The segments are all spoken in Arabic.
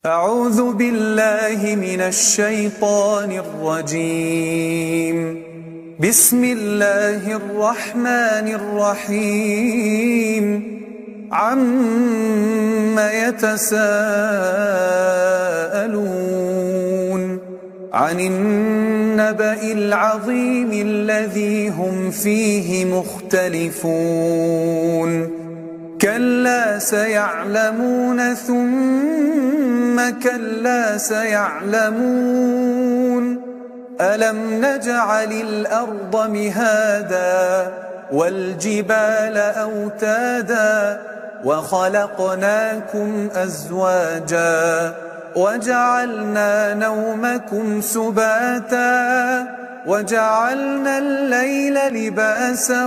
أعوذ بالله من الشيطان الرجيم. بسم الله الرحمن الرحيم. عم يتساءلون عن النبأ العظيم الذي هم فيه مختلفون كلا سيعلمون ثم كلا سيعلمون ألم نجعل الأرض مهادا والجبال أوتادا وخلقناكم أزواجا وجعلنا نومكم سباتا وجعلنا الليل لباسا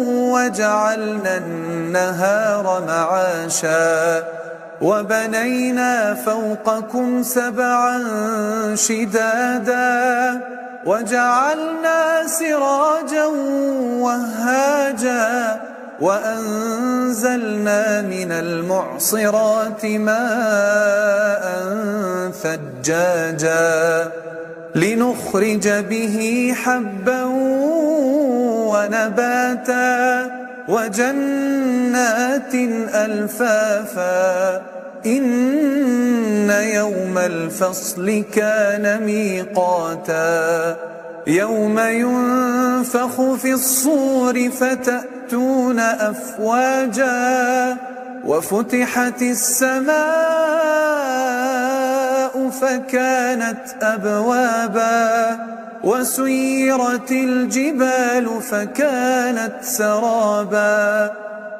وجعلنا النهار معاشا وبنينا فوقكم سبعا شدادا وجعلنا سراجا وهاجا وأنزلنا من المعصرات ماء ثجاجا لنخرج به حبا ونباتا وجنات ألفافا إن يوم الفصل كان ميقاتا يوم ينفخ في الصور فتأتون أفواجا وفتحت السماء فكانت أبوابا وسيرت الجبال فكانت سرابا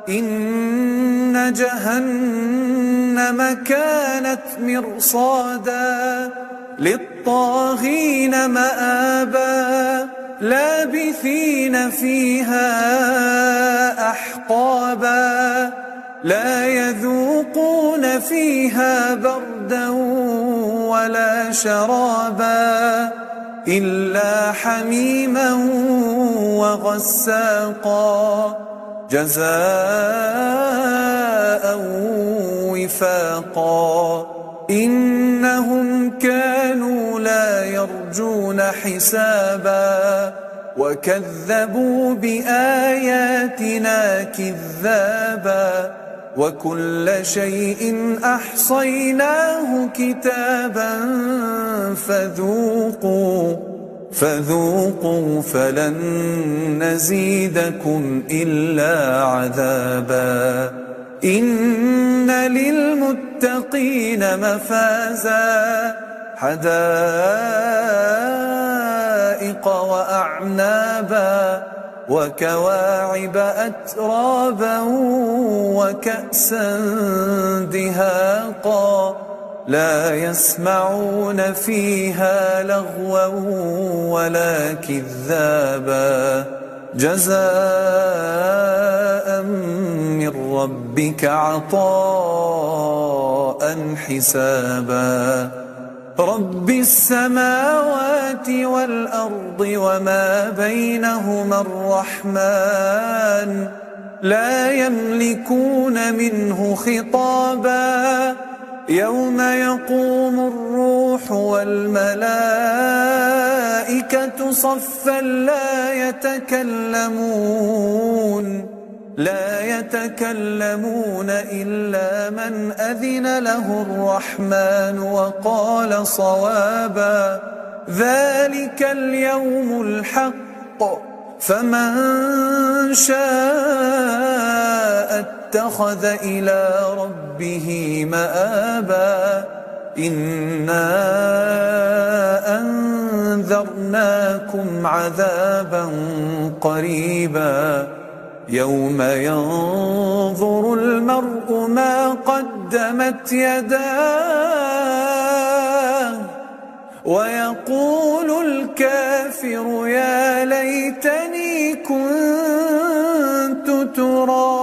إن جهنم كانت مرصادا للطاغين مآبا لابثين فيها أحقابا لا يذوقون فيها بردا ولا شرابا إلا حميما وغساقا جزاء وفاقا إنهم كانوا لا يرجون حسابا وكذبوا بآياتنا كذابا وكل شيء أحصيناه كتابا فذوقوا فلن نزيدكم إلا عذابا إن للمتقين مفازا حدائق وأعنابا وكواعب أترابا وكأسا دهاقا لا يسمعون فيها لغوا ولا كذابا جزاء من ربك عطاء حسابا رب السماوات والأرض وما بينهما الرحمن لا يملكون منه خطابا يوم يقوم الروح والملائكة صفا لا يتكلمون إلا من أذن له الرحمن وقال صوابا ذلك اليوم الحق فمن شاء اتخذ إلى ربه مآبا إنا أنذرناكم عذابا قريبا يوم ينظر المرء ما قدمت يداه ويقول الكافر يا ليتني كنت ترابا.